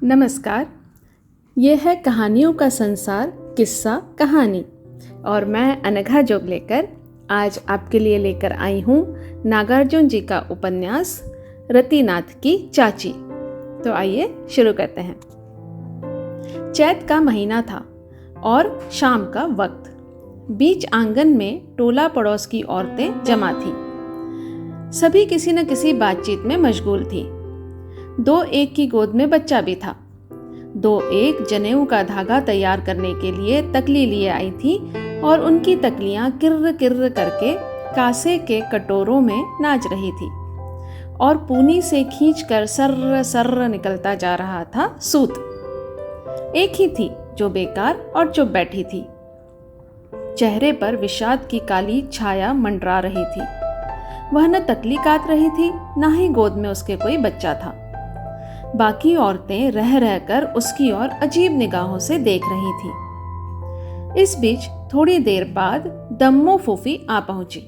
नमस्कार। ये है कहानियों का संसार किस्सा कहानी और मैं अनघा जोग लेकर आज आपके लिए लेकर आई हूँ नागार्जुन जी का उपन्यास रतिनाथ की चाची। तो आइए शुरू करते हैं। चैत का महीना था और शाम का वक्त। बीच आंगन में टोला पड़ोस की औरतें जमा थीं। सभी किसी न किसी बातचीत में मशगूल थीं। दो एक की गोद में बच्चा भी था। दो एक जनेऊ का धागा तैयार करने के लिए तकली लिए आई थी और उनकी तकलियां किर्र किर्र करके कासे के कटोरों में नाच रही थी और पूनी से खींचकर सर्र सर्र निकलता जा रहा था सूत। एक ही थी जो बेकार और चुप बैठी थी। चेहरे पर विषाद की काली छाया मंडरा रही थी। वह न तकली काट रही थी, न ही गोद में उसके कोई बच्चा था। बाकी औरतें रह रहकर उसकी ओर अजीब निगाहों से देख रही थीं। इस बीच थोड़ी देर बाद दम्मो फूफी आ पहुंची।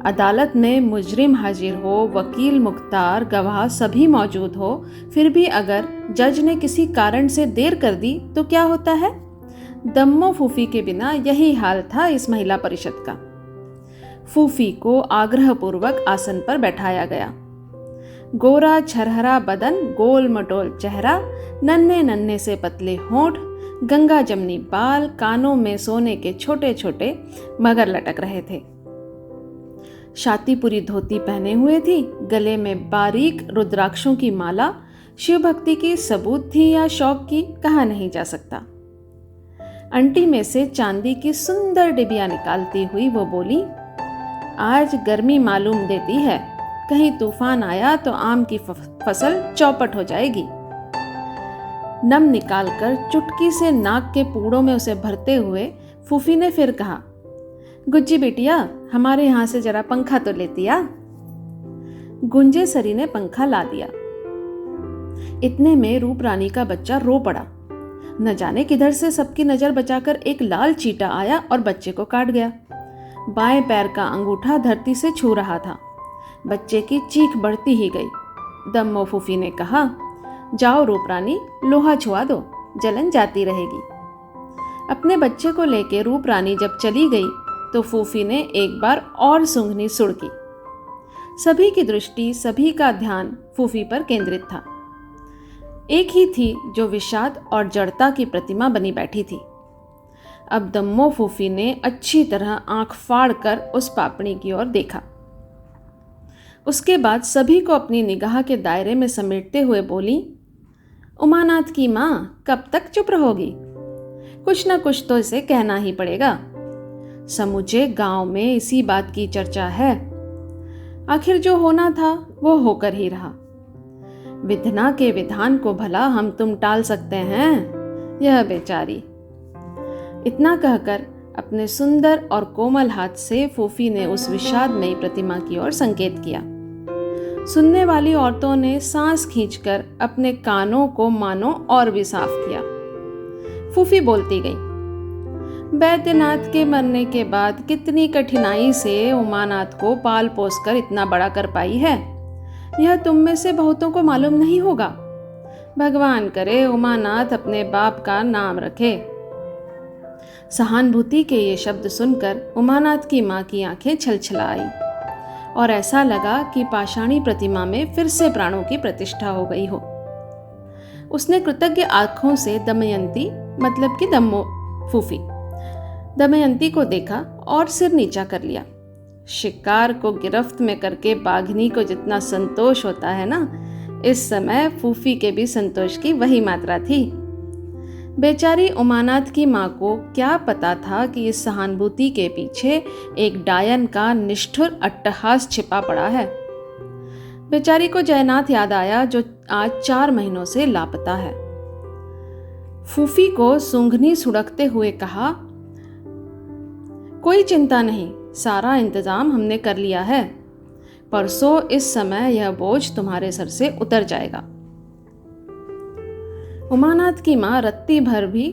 अदालत में मुजरिम हाजिर हो, वकील, मुख्तार, गवाह सभी मौजूद हो, फिर भी अगर जज ने किसी कारण से देर कर दी तो क्या होता है? दम्मो फूफी के बिना यही हाल था इस महिला परिषद का। फूफी को आग्रहपूर्वक आसन पर बैठाया गया। गोरा छरहरा बदन, गोल मटोल चेहरा, नन्हे नन्हे से पतले होंठ, गंगा जमनी बाल, कानों में सोने के छोटे छोटे मगर लटक रहे थे। छातीपुरी धोती पहने हुए थी। गले में बारीक रुद्राक्षों की माला शिव भक्ति की सबूत थी या शौक की, कहा नहीं जा सकता। अंटी में से चांदी की सुंदर डिबिया निकालती हुई वो बोली, आज गर्मी मालूम देती है, कहीं तूफान आया तो आम की फसल चौपट हो जाएगी। नम निकालकर चुटकी से नाक के पूड़ों में उसे भरते हुए फूफी ने फिर कहा, गुज्जी बिटिया, हमारे यहाँ से जरा पंखा तो लेती आ। गुंजे सरी ने पंखा ला दिया। इतने में रूप रानी का बच्चा रो पड़ा। न जाने किधर से सबकी नजर बचाकर एक लाल चीटा आया और बच्चे को काट गया। बाएं पैर का अंगूठा धरती से छू रहा था। बच्चे की चीख बढ़ती ही गई। दम्मो फूफी ने कहा, जाओ रूप रानी, लोहा छुआ दो, जलन जाती रहेगी। अपने बच्चे को लेके रूप रानी जब चली गई तो फूफी ने एक बार और सूंघनी सुड़की। सभी की दृष्टि, सभी का ध्यान फूफी पर केंद्रित था। एक ही थी जो विषाद और जड़ता की प्रतिमा बनी बैठी थी। अब दम्मो फूफी ने अच्छी तरह आंख फाड़ कर उस पापड़ी की ओर देखा। उसके बाद सभी को अपनी निगाह के दायरे में समेटते हुए बोली, उमानाथ की माँ कब तक चुप रहोगी? कुछ न कुछ तो इसे कहना ही पड़ेगा। समूचे गांव में इसी बात की चर्चा है। आखिर जो होना था वो होकर ही रहा। विधना के विधान को भला हम तुम टाल सकते हैं? यह बेचारी। इतना कहकर अपने सुंदर और कोमल हाथ से फूफी ने उस विषादमयी प्रतिमा की ओर संकेत किया। सुनने वाली औरतों ने सांस खींचकर अपने कानों को मानो और भी साफ किया। फूफी बोलती गई, बैद्यनाथ के मरने के बाद कितनी कठिनाई से उमानाथ को पाल पोस कर इतना बड़ा कर पाई है, यह तुम में से बहुतों को मालूम नहीं होगा। भगवान करे उमानाथ अपने बाप का नाम रखे। सहानुभूति के ये शब्द सुनकर उमानाथ की माँ की आंखें छलछला आई और ऐसा लगा कि पाषाणी प्रतिमा में फिर से प्राणों की प्रतिष्ठा हो गई हो। उसने कृतज्ञ आंखों से दमयंती, मतलब कि दम्मो फूफी, दमयंती को देखा और सिर नीचा कर लिया। शिकार को गिरफ्त में करके बाघिनी को जितना संतोष होता है ना, इस समय फूफी के भी संतोष की वही मात्रा थी। बेचारी उमानाथ की माँ को क्या पता था कि इस सहानुभूति के पीछे एक डायन का निष्ठुर अट्टहास छिपा पड़ा है। बेचारी को जयनाथ याद आया जो आज 4 महीनों से लापता है। फूफी को सूंघनी सुड़कते हुए कहा, कोई चिंता नहीं, सारा इंतजाम हमने कर लिया है। परसों इस समय यह बोझ तुम्हारे सर से उतर जाएगा। उमानाथ की माँ रत्ती भर भी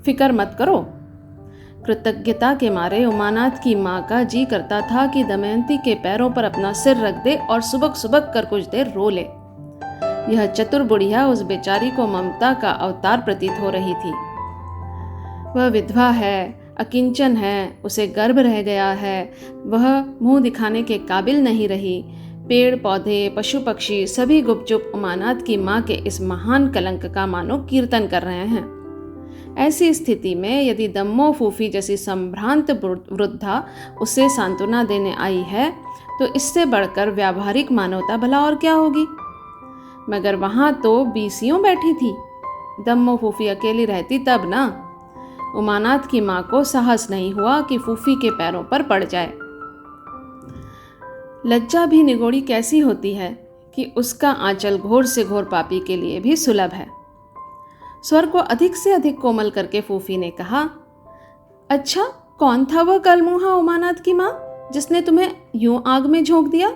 फिक्र मत करो। कृतज्ञता के मारे उमानाथ की माँ का जी करता था कि दमयंती के पैरों पर अपना सिर रख दे और सुबक सुबक कर कुछ देर रो ले। यह चतुर बुढ़िया उस बेचारी को ममता का अवतार प्रतीत हो रही थी। वह विधवा है, अकिंचन है, उसे गर्भ रह गया है, वह मुंह दिखाने के काबिल नहीं रही। पेड़ पौधे, पशु पक्षी सभी गुपचुप उमानाथ की माँ के इस महान कलंक का मानो कीर्तन कर रहे हैं। ऐसी स्थिति में यदि दम्मो फूफी जैसी संभ्रांत वृद्धा उसे सांत्वना देने आई है तो इससे बढ़कर व्यावहारिक मानवता भला और क्या होगी। मगर वहां तो बीसियों बैठी थी। दम्मो फूफी अकेली रहती तब ना। उमानाथ की माँ को साहस नहीं हुआ कि फूफी के पैरों पर पड़ जाए। लज्जा भी निगोड़ी कैसी होती है कि उसका आंचल घोर से घोर पापी के लिए भी सुलभ है। स्वर को अधिक से अधिक कोमल करके फूफी ने कहा, अच्छा, कौन था वह कलमुहा उमानाथ की माँ जिसने तुम्हें यूं आग में झोंक दिया?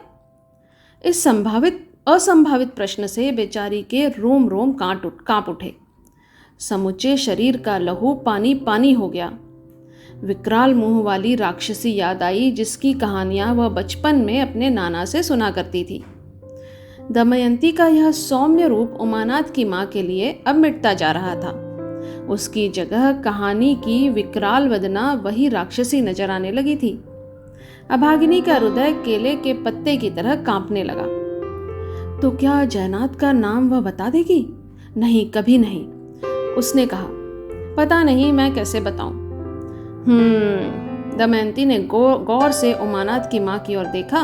इस असंभावित प्रश्न से बेचारी के रोम रोम कांप उठे। समूचे शरीर का लहू पानी पानी हो गया। विकराल मुंह वाली राक्षसी याद आई जिसकी कहानियां वह बचपन में अपने नाना से सुना करती थी। दमयंती का यह सौम्य रूप उमानाथ की माँ के लिए अब मिटता जा रहा था। उसकी जगह कहानी की विकराल वदना वही राक्षसी नजर आने लगी थी। अभागिनी का हृदय केले के पत्ते की तरह कांपने लगा। तो क्या जयनाथ का नाम वह बता देगी? नहीं, कभी नहीं, उसने कहा। पता नहीं मैं कैसे बताऊं। दमयंती ने गौर से उमानाथ की माँ की ओर देखा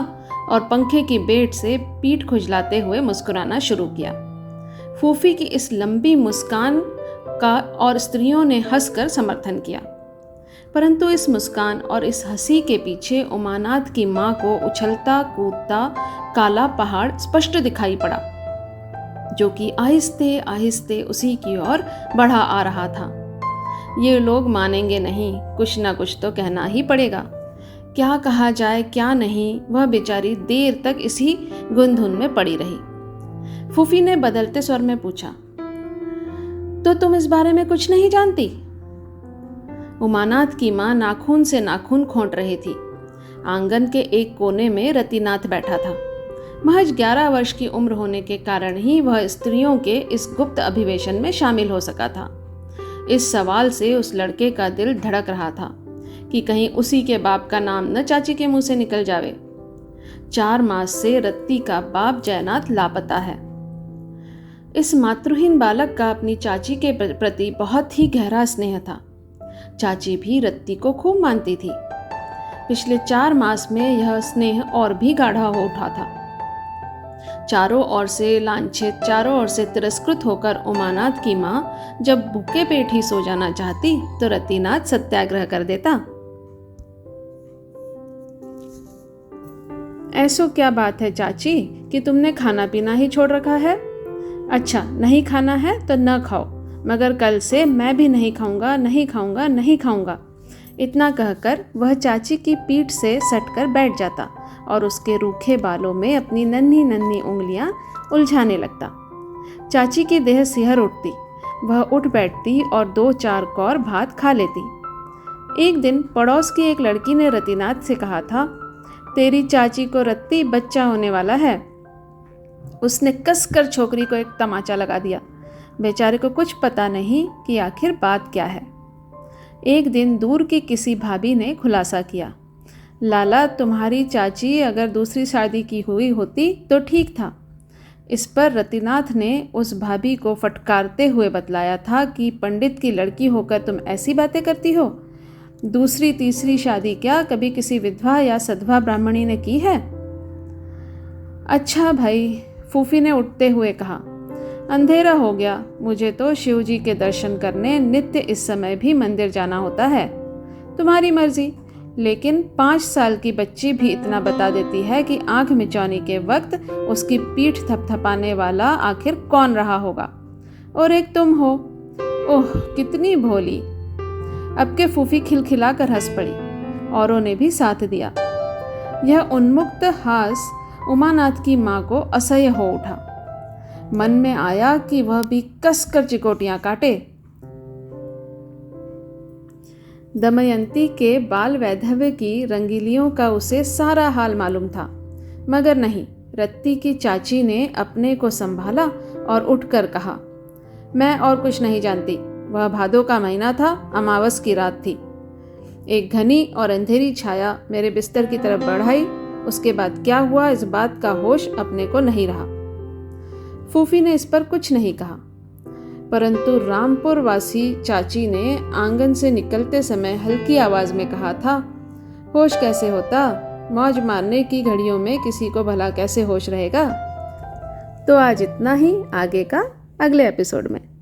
और पंखे की बेट से पीठ खुजलाते हुए मुस्कुराना शुरू किया। फूफी की इस लंबी मुस्कान का और स्त्रियों ने हंसकर समर्थन किया, परंतु इस मुस्कान और इस हंसी के पीछे उमानाथ की माँ को उछलता कूदता काला पहाड़ स्पष्ट दिखाई पड़ा, जो कि आहिस्ते आहिस्ते उसी की ओर बढ़ा आ रहा था। ये लोग मानेंगे नहीं, कुछ ना कुछ तो कहना ही पड़ेगा। क्या कहा जाए क्या नहीं, वह बेचारी देर तक इसी गुंधुन में पड़ी रही। फूफी ने बदलते स्वर में पूछा, तो तुम इस बारे में कुछ नहीं जानती? उमानाथ की माँ नाखून से नाखून खोंट रही थी। आंगन के एक कोने में रतिनाथ बैठा था। महज 11 वर्ष की उम्र होने के कारण ही वह स्त्रियों के इस गुप्त अभिवेशन में शामिल हो सका था। इस सवाल से उस लड़के का दिल धड़क रहा था कि कहीं उसी के बाप का नाम न चाची के मुंह से निकल जावे। 4 मास से रत्ती का बाप जयनाथ लापता है। इस मातृहीन बालक का अपनी चाची के प्रति बहुत ही गहरा स्नेह था। चाची भी रत्ती को खूब मानती थी। पिछले 4 मास में यह स्नेह और भी गाढ़ा हो उठा था। चारों ओर से लांछित, चारों ओर से तिरस्कृत होकर उमानाथ की माँ जब भूखे पेट ही सो जाना चाहती तो रतिनाथ सत्याग्रह कर देता। ऐसो क्या बात है चाची कि तुमने खाना पीना ही छोड़ रखा है? अच्छा, नहीं खाना है तो न खाओ, मगर कल से मैं भी नहीं खाऊंगा, नहीं खाऊंगा, नहीं खाऊंगा। इतना कहकर वह चाची की पीठ से सटकर बैठ जाता और उसके रूखे बालों में अपनी नन्ही नन्ही उंगलियां उलझाने लगता। चाची की देह सिहर उठती। वह उठ बैठती और 2-4 कौर भात खा लेती। एक दिन पड़ोस की एक लड़की ने रतिनाथ से कहा था, तेरी चाची को रत्ती बच्चा होने वाला है। उसने कसकर छोकरी को एक तमाचा लगा दिया। बेचारे को कुछ पता नहीं कि आखिर बात क्या है। एक दिन दूर की किसी भाभी ने खुलासा किया, लाला, तुम्हारी चाची अगर दूसरी शादी की हुई होती तो ठीक था। इस पर रतिनाथ ने उस भाभी को फटकारते हुए बतलाया था कि पंडित की लड़की होकर तुम ऐसी बातें करती हो। दूसरी तीसरी शादी क्या कभी किसी विधवा या सधवा ब्राह्मणी ने की है? अच्छा भाई, फूफी ने उठते हुए कहा, अंधेरा हो गया। मुझे तो शिव जी के दर्शन करने नित्य इस समय भी मंदिर जाना होता है। तुम्हारी मर्जी, लेकिन 5 साल की बच्ची भी इतना बता देती है कि आंख मिचौनी के वक्त उसकी पीठ थपथपाने वाला आखिर कौन रहा होगा। और एक तुम हो। ओह, कितनी भोली। अब के फूफी खिलखिलाकर हंस पड़ी। औरों ने भी साथ दिया। यह उन्मुक्त हास उमानाथ की माँ को असह्य हो उठा। मन में आया कि वह भी कसकर चिकोटियां काटे। दमयंती के बाल वैधव्य की रंगीलियों का उसे सारा हाल मालूम था, मगर नहीं, रत्ती की चाची ने अपने को संभाला और उठकर कहा, मैं और कुछ नहीं जानती। वह भादों का महीना था, अमावस की रात थी। एक घनी और अंधेरी छाया मेरे बिस्तर की तरफ बढ़ आई। उसके बाद क्या हुआ इस बात का होश अपने को नहीं रहा। फूफी ने इस पर कुछ नहीं कहा, परंतु रामपुर वासी चाची ने आंगन से निकलते समय हल्की आवाज में कहा था, होश कैसे होता, मौज मारने की घड़ियों में किसी को भला कैसे होश रहेगा। तो आज इतना ही, आगे का अगले एपिसोड में।